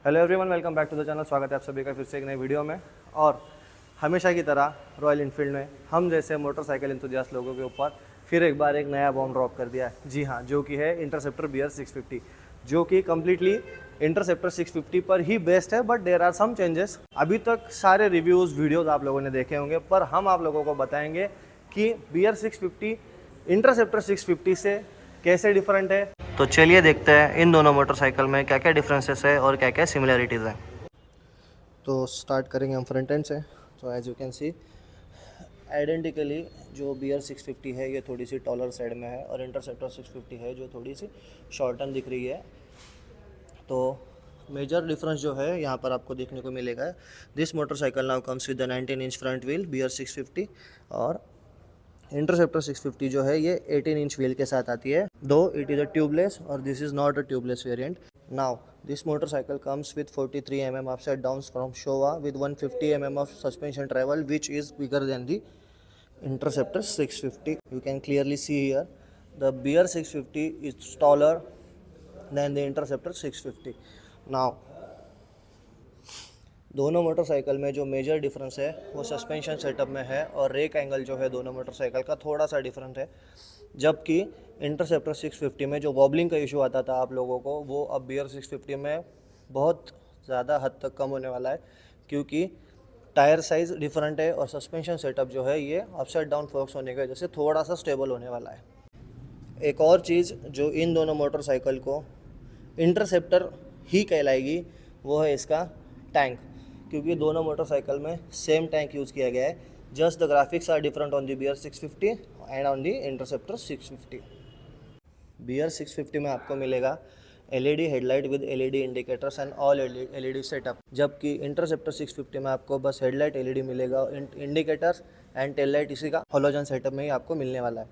Hello everyone, welcome back to the channel. स्वागत है आप सभी का फिर से एक नई वीडियो में। और हमेशा की तरह रॉयल इनफील्ड ने हम जैसे मोटरसाइकिल इंथुजियास्ट लोगों के ऊपर फिर एक बार एक नया बॉम्ब ड्रॉप कर दिया है। जी हाँ, जो कि है इंटरसेप्टर BR 650, जो कि कम्प्लीटली इंटरसेप्टर 650 पर ही बेस्ड है। But there are some changes. अभी तक सारे रिव्यूज़ वीडियोज़ आप लोगों ने देखे होंगे, पर हम आप लोगों को बताएंगे कि BR 650 इंटरसेप्टर 650 से कैसे डिफरेंट है। तो चलिए देखते हैं इन दोनों मोटरसाइकिल में क्या क्या डिफरेंसेस है और क्या क्या सिमिलरिटीज़ हैं। तो स्टार्ट करेंगे हम फ्रंट एंड से। तो as you can see identically जो BR 650 है ये थोड़ी सी टॉलर साइड में है और इंटरसेप्टर 650 है जो थोड़ी सी शॉर्टन दिख रही है। तो मेजर डिफरेंस जो है यहाँ पर आपको देखने को मिलेगा। This motorcycle now comes with the 19 inch front wheel BR 650 और इंटरसेप्टर 650 जो है ये 18 इंच व्हील के साथ आती है, दो इट इज़ अ ट्यूबलेस और this is not a tubeless variant. Now this motorcycle comes with 43 mm offset downs from Showa with 150 mm of suspension travel, which is bigger than the Interceptor 650. You can clearly see here the BR 650 is taller than the Interceptor 650. Now दोनों motorcycle में जो major difference है वो suspension setup में है और rake angle जो है दोनों मोटरसाइकिल का थोड़ा सा डिफरेंट है। जबकि इंटरसेप्टर 650 में जो वॉबलिंग का इशू आता था आप लोगों को, वो अब BR 650 में बहुत ज़्यादा हद तक कम होने वाला है, क्योंकि टायर साइज़ डिफरेंट है और सस्पेंशन सेटअप जो है ये अपसाइड डाउन फोर्क्स होने की वजह से थोड़ा सा स्टेबल होने वाला है। एक और चीज़ जो इन दोनों मोटरसाइकिल को इंटरसेप्टर ही कहलाएगी वो है इसका टैंक, क्योंकि दोनों मोटरसाइकिल में सेम टैंक यूज़ किया गया है। Just the graphics are different on the BR 650 and on the interceptor 650। BR 650 में आपको मिलेगा LED headlight with LED indicators and all LED setup, जबकि इंटरसेप्टर 650 में आपको बस हेडलाइट LED मिलेगा, इंडिकेटर्स एंड टेल लाइट इसी का हॉलोजन सेटअप में ही आपको मिलने वाला है।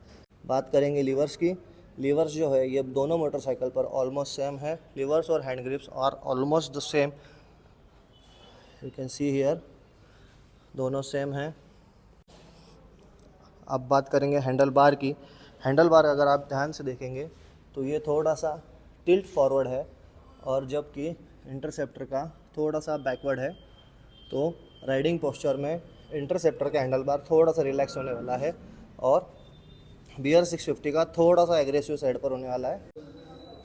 बात करेंगे लीवर्स की। लीवर्स जो है ये दोनों मोटरसाइकिल पर ऑलमोस्ट सेम है। लीवर्स और hand grips are almost the same, you can see here, दोनों सेम हैं। अब बात करेंगे हैंडल बार की। हैंडल बार अगर आप ध्यान से देखेंगे तो ये थोड़ा सा टिल्ट फॉरवर्ड है और जबकि इंटरसेप्टर का थोड़ा सा बैकवर्ड है। तो राइडिंग पोस्चर में इंटरसेप्टर का हैंडल बार थोड़ा सा रिलैक्स होने वाला है और BR 650 का थोड़ा सा एग्रेसिव साइड पर होने वाला है।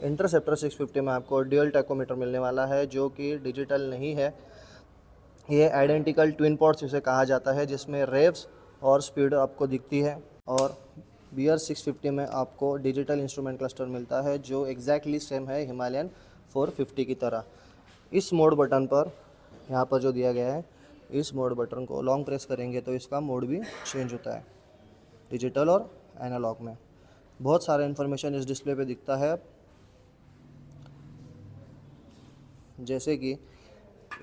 इंटरसेप्टर 650 में आपको ड्यूल टैकोमीटर मिलने वाला है जो कि डिजिटल नहीं है। ये आइडेंटिकल ट्विन पॉड्स इसे कहा जाता है, जिसमें रेव्स और स्पीड आपको दिखती है। और BR 650 में आपको डिजिटल इंस्ट्रूमेंट क्लस्टर मिलता है जो एग्जैक्टली सेम है हिमालयन 450 की तरह। इस मोड बटन पर यहाँ पर जो दिया गया है, इस मोड बटन को लॉन्ग प्रेस करेंगे तो इसका मोड भी चेंज होता है डिजिटल और एनालॉग में। बहुत सारा इन्फॉर्मेशन इस डिस्प्ले पे दिखता है, जैसे कि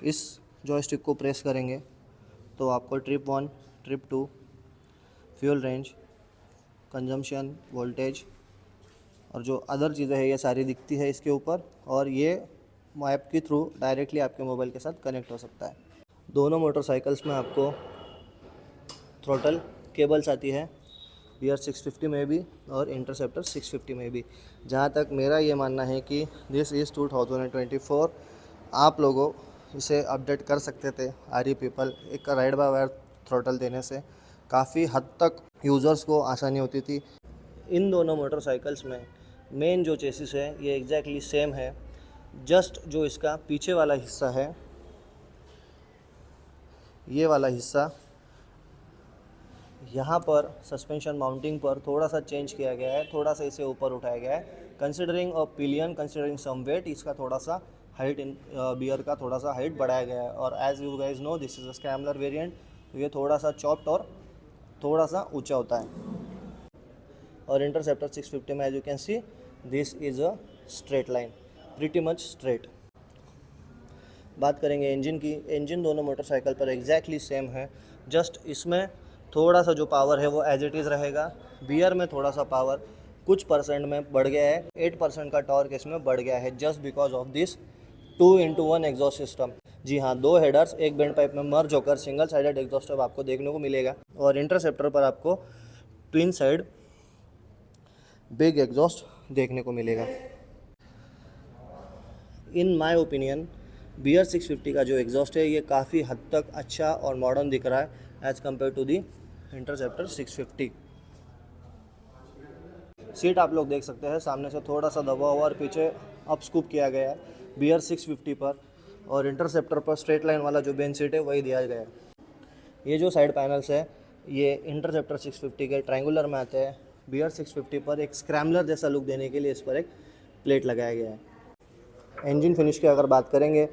इस जॉयस्टिक को प्रेस करेंगे तो आपको trip 1, trip 2, fuel range, consumption, voltage और जो अदर चीज़ें हैं ये सारी दिखती है इसके ऊपर, और ये ऐप के थ्रू डायरेक्टली आपके मोबाइल के साथ कनेक्ट हो सकता है। दोनों मोटरसाइकिल्स में आपको थ्रोटल केबल्स आती है, BR 650 में भी और इंटरसेप्टर 650 में भी। जहाँ तक मेरा ये मानना है कि दिस इज़ 2024, आप लोगों इसे अपडेट कर सकते थे। आर पीपल एक राइड बाय वायर थ्रोटल देने से काफ़ी हद तक यूज़र्स को आसानी होती थी। इन दोनों मोटरसाइकिल्स में मेन जो चेसिस है ये एग्जैक्टली सेम है। जस्ट जो इसका पीछे वाला हिस्सा है, ये वाला हिस्सा, यहाँ पर सस्पेंशन माउंटिंग पर थोड़ा सा चेंज किया गया है, थोड़ा सा इसे ऊपर उठाया गया है। Considering a pillion, considering some weight, इसका थोड़ा सा हाइट BR का थोड़ा सा हाइट बढ़ाया गया है। और as you guys know this is a scrambler variant, तो ये थोड़ा सा चॉप्ड और थोड़ा सा ऊंचा होता है। और इंटरसेप्टर 650 में as you can see this is a straight line, pretty much straight. बात करेंगे इंजन की। इंजन दोनों मोटरसाइकिल पर एग्जैक्टली सेम है, जस्ट इसमें थोड़ा सा जो पावर है वो एज इट इज़ रहेगा। BR में थोड़ा सा पावर कुछ परसेंट में बढ़ गया है, 8% का टॉर्क इसमें बढ़ गया है, just because of this 2-in-1 exhaust system. जी हाँ, दो हेडर्स एक बेंड पाइप में मर्ज होकर सिंगल साइडेड एग्जॉस्ट आपको देखने को मिलेगा। और इंटरसेप्टर पर आपको ट्विन साइड बिग एग्जॉस्ट देखने को मिलेगा। इन माय ओपिनियन BR650 का जो एग्जॉस्ट है ये काफ़ी हद तक अच्छा और मॉडर्न दिख रहा है as compare to the interceptor 650। Seat आप लोग देख सकते हैं सामने से थोड़ा सा दबा हुआ और पीछे अप स्कूप किया गया है BR650 पर, और इंटरसेप्टर पर स्ट्रेट लाइन वाला जो बेंच सीट है वही दिया गया है। ये जो साइड पैनल्स है ये इंटरसेप्टर 650 के ट्रायंगुलर में आते हैं। BR650 पर एक स्क्रैम्बलर जैसा लुक देने के लिए इस पर एक प्लेट लगाया गया है। इंजन फिनिश की अगर बात करेंगे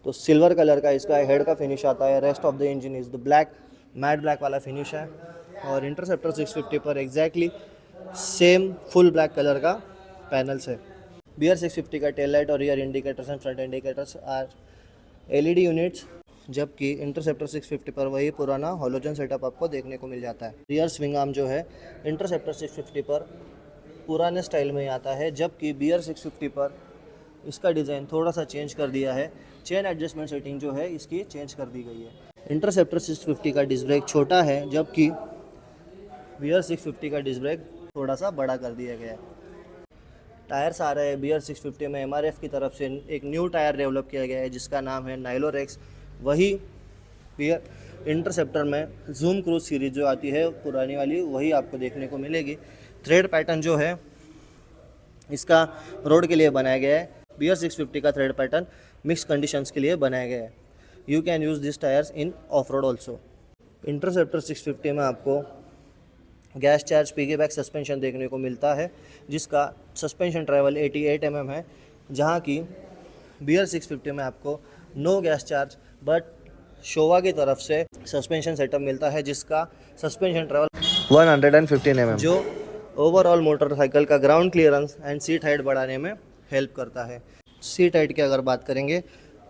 तो सिल्वर कलर का इसका हेड का फिनिश आता है। Rest of the engine is the black, matte black वाला फिनिश है। और इंटरसेप्टर 650 पर exactly same full black colour का पैनल्स है। BR650 का टेल लाइट और rear indicators and front indicators are LED units, जबकि इंटरसेप्टर 650 पर वही पुराना हॉलोजन सेटअप आपको देखने को मिल जाता है। रियर स्विंग आर्म जो है इंटरसेप्टर 650 पर पुराने स्टाइल में ही आता है, जबकि BR650 पर इसका डिज़ाइन थोड़ा सा चेंज कर दिया है। चेन एडजस्टमेंट सेटिंग जो है इसकी चेंज कर दी गई है। इंटरसेप्टर 650 का डिस्क ब्रेक छोटा है, जबकि BR650 का डिस्क ब्रेक थोड़ा सा बड़ा कर दिया गया है। टायर्स आ रहे हैं BR650 में MRF की तरफ से एक न्यू टायर डेवलप किया गया है जिसका नाम है नाइलोरेक्स। वही इंटरसेप्टर में जूम क्रूज सीरीज जो आती है पुरानी वाली वही आपको देखने को मिलेगी। थ्रेड पैटर्न जो है इसका रोड के लिए बनाया गया है। BR650 का थ्रेड पैटर्न मिक्स कंडीशंस के लिए बनाया गया है। You can use this tyres in of road also. Interceptor 650 में आपको गैस चार्ज पिगीबैक सस्पेंशन देखने को मिलता है जिसका सस्पेंशन ट्रैवल 88 mm है, जहाँ की BR650 में आपको no gas charge but Showa की तरफ से सस्पेंशन सेटअप मिलता है जिसका सस्पेंशन ट्रैवल 115 mm, जो ओवरऑल मोटरसाइकिल का ground clearance and seat height बढ़ाने में हेल्प करता है। सीट हाइट की अगर बात करेंगे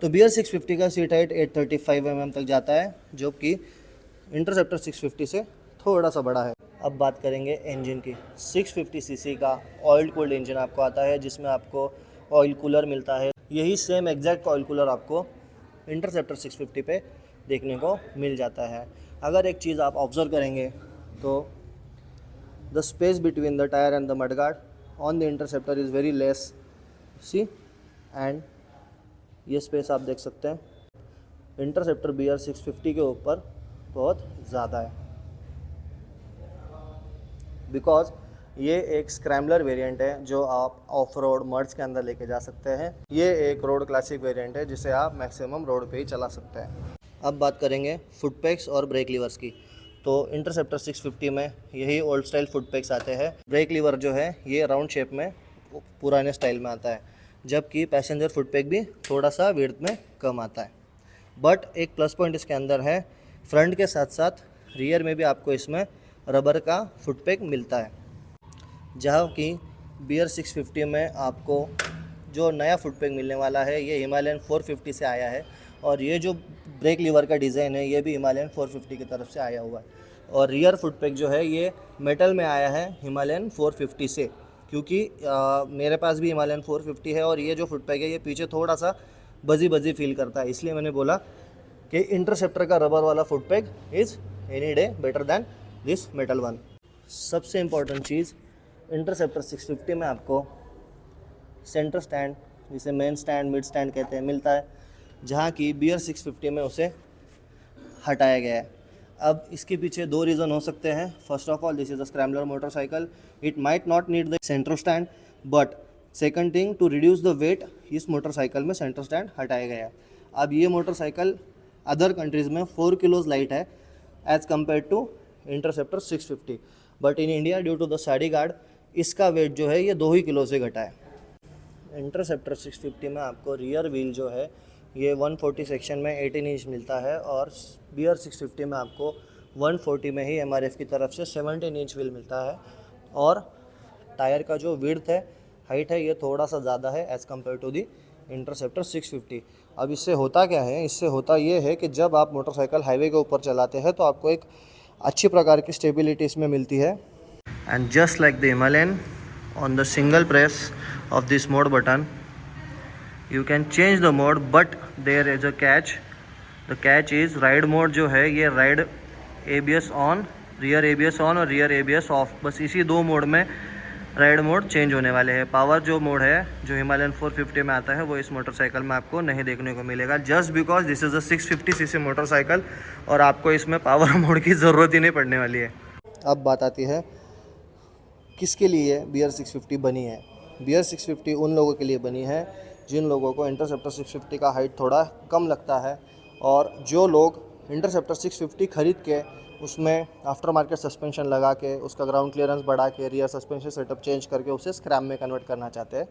तो BR650 का सीट हाइट 835 mm तक जाता है, जो कि इंटरसेप्टर 650 से थोड़ा सा बड़ा है। अब बात करेंगे इंजन की। 650 cc का ऑयल कूल्ड इंजन आपको आता है जिसमें आपको ऑयल कूलर मिलता है। यही सेम एग्जैक्ट ऑयल कूलर आपको इंटरसेप्टर 650 पे देखने को मिल जाता है। अगर एक चीज़ आप ऑब्जर्व करेंगे तो the space between the tyre and the mudguard on the interceptor is very less, see, and ये स्पेस आप देख सकते हैं इंटरसेप्टर BR650 के ऊपर बहुत ज़्यादा है, बिकॉज ये एक स्क्रैम्बलर वेरिएंट है जो आप ऑफ रोड मर्ड्स के अंदर लेके जा सकते हैं। ये एक रोड क्लासिक वेरिएंट है जिसे आप मैक्सिमम रोड पे ही चला सकते हैं। अब बात करेंगे फुट पैक्स और ब्रेक लीवर्स की। तो इंटरसेप्टर 650 में यही ओल्ड स्टाइल फुट पैक्स आते हैं। ब्रेक लीवर जो है ये राउंड शेप में पुराने स्टाइल में आता है, जबकि पैसेंजर फुट पैक भी थोड़ा सा विड्थ में कम आता है। बट एक प्लस पॉइंट इसके अंदर है, फ्रंट के साथ साथ रियर में भी आपको इसमें रबर का फुट पैक मिलता है, जहाँ कि BR650 में आपको जो नया फुट पैक मिलने वाला है ये हिमालयन 450 से आया है, और ये जो ब्रेक लीवर का डिज़ाइन है ये भी हिमालयन 450 की तरफ से आया हुआ है। और रियर फुट पैक जो है ये मेटल में आया है हिमालयन 450 से, क्योंकि मेरे पास भी हिमालयन 450 है और ये जो फुट पैक है ये पीछे थोड़ा सा बजी फील करता है, इसलिए मैंने बोला कि इंटरसेप्टर का रबर वाला foot pack is any day better than this metal one. सबसे इम्पॉर्टेंट चीज़, इंटरसेप्टर 650 में आपको सेंटर स्टैंड, जिसे मेन स्टैंड मिड स्टैंड कहते हैं, मिलता है, जहाँ की BR650 में उसे हटाया गया है। अब इसके पीछे दो रीज़न हो सकते हैं। First of all, this is a scrambler motorcycle, it might not need the centre stand, but second thing, to reduce the weight इस मोटरसाइकिल में सेंटर स्टैंड हटाया गया है। अब ये मोटरसाइकिल अदर कंट्रीज़ में 4 किलोज़ लाइट है as compare to interceptor 650, but in India due to the sari guard इसका वेट जो है ये 2 ही किलो से घटा है। इंटरसेप्टर 650 में आपको रियर व्हील जो है ये 140 सेक्शन में 18 इंच मिलता है, और BR650 में आपको 140 में ही MRF की तरफ से 17 इंच व्हील मिलता है। और टायर का जो विड्थ है, हाइट है, ये थोड़ा सा ज़्यादा है as compare to the interceptor 650। अब इससे होता क्या है, इससे होता ये है कि जब आप मोटरसाइकिल हाईवे के ऊपर चलाते हैं तो आपको एक अच्छी प्रकार की स्टेबिलिटी इसमें मिलती है। And just like the Himalayan, on the single press of this mode button you can change the mode, but there is a catch. The catch is ride mode जो है ये ride ABS on, rear ABS on और rear ABS off, बस इसी दो mode में ride mode change होने वाले हैं। पावर जो मोड है जो हिमालयन 450 में आता है वो इस मोटरसाइकिल में आपको नहीं देखने को मिलेगा, just because this is a 650 CC motorcycle और आपको इसमें पावर मोड की ज़रूरत ही नहीं पड़ने वाली है। अब बात आती है किसके लिए BR 650 बनी है। BR 650 उन लोगों के लिए बनी है जिन लोगों को इंटरसेप्टर 650 का हाइट थोड़ा कम लगता है और जो लोग इंटरसेप्टर 650 खरीद के उसमें आफ्टर मार्केट सस्पेंशन लगा के उसका ग्राउंड क्लियरेंस बढ़ा के रियर सस्पेंशन सेटअप चेंज करके उसे स्क्रैप में कन्वर्ट करना चाहते हैं,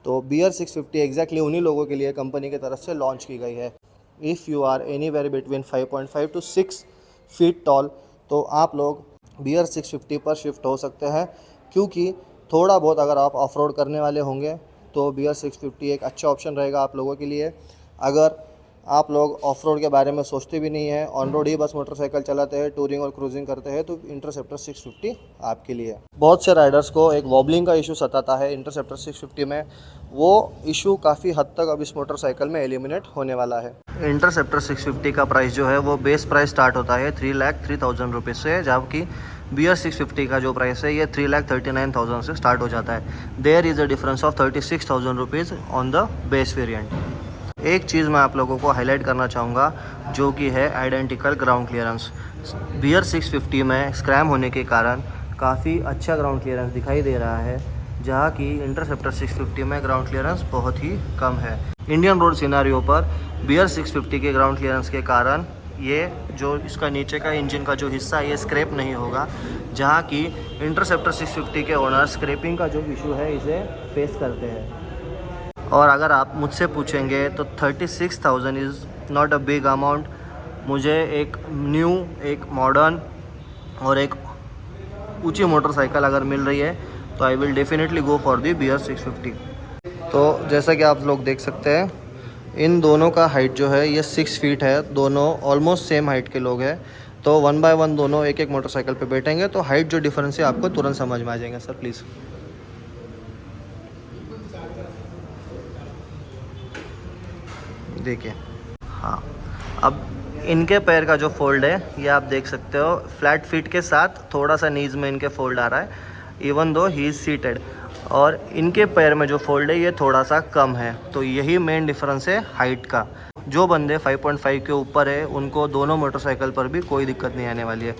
तो BR 650 एग्जैक्टली उन्हीं लोगों के लिए कंपनी की तरफ से लॉन्च की गई है। If you are anywhere between 5.5 to 6 feet tall तो आप लोग BR 650 पर शिफ्ट हो सकते हैं, क्योंकि थोड़ा बहुत अगर आप ऑफ रोड करने वाले होंगे तो BR 650 एक अच्छा ऑप्शन रहेगा आप लोगों के लिए। अगर आप लोग ऑफ रोड के बारे में सोचते भी नहीं है, ऑन रोड ही बस मोटरसाइकिल चलाते हैं, टूरिंग और क्रूजिंग करते हैं, तो इंटरसेप्टर 650 आपके लिए। बहुत से राइडर्स को एक वॉबलिंग का इशू सताता है इंटरसेप्टर 650 में, वो इशू काफ़ी हद तक अब इस मोटरसाइकिल में एलिमिनेट होने वाला है। इंटरसेप्टर 650 का प्राइस जो है वो बेस प्राइस स्टार्ट होता है 3,03,000 रुपये से, जबकि BR 650 का जो प्राइस है ये 3,39,000 से स्टार्ट हो जाता है। There is a difference of 36,000 rupees on the base variant. एक चीज़ मैं आप लोगों को हाईलाइट करना चाहूँगा जो कि है आइडेंटिकल ग्राउंड क्लियरेंस। BR 650 में स्क्रैम होने के कारण काफ़ी अच्छा ग्राउंड क्लियरेंस दिखाई दे रहा है, जहाँ की इंटरसेप्टर 650 में ग्राउंड क्लियरेंस बहुत ही कम है। इंडियन रोड सिनारियो पर BR 650 के ग्राउंड क्लियरेंस के कारण ये जो इसका नीचे का इंजन का जो हिस्सा है ये स्क्रैप नहीं होगा, जहाँ की इंटरसेप्टर 650 के ओनर स्क्रैपिंग का जो इशू है इसे फेस करते हैं। और अगर आप मुझसे पूछेंगे तो 36,000 is not a big amount. मुझे एक न्यू, एक मॉडर्न और एक ऊंची मोटरसाइकिल अगर मिल रही है तो I will definitely go for the BR 650। तो जैसा कि आप लोग देख सकते हैं इन दोनों का हाइट जो है ये 6 फीट है, दोनों ऑलमोस्ट सेम हाइट के लोग हैं। तो 1 बाय 1 दोनों एक एक मोटरसाइकिल पे बैठेंगे तो हाइट जो डिफरेंस है आपको तुरंत समझ में आ जाएगा। Sir please. देखिए, हाँ, अब इनके पैर का जो फोल्ड है ये आप देख सकते हो, फ्लैट फीट के साथ थोड़ा सा नीज में इनके फोल्ड आ रहा है, even though he is seated. और इनके पैर में जो फोल्ड है ये थोड़ा सा कम है, तो यही मेन डिफरेंस है हाइट का। जो बंदे 5.5 के ऊपर है उनको दोनों मोटरसाइकिल पर भी कोई दिक्कत नहीं आने वाली है।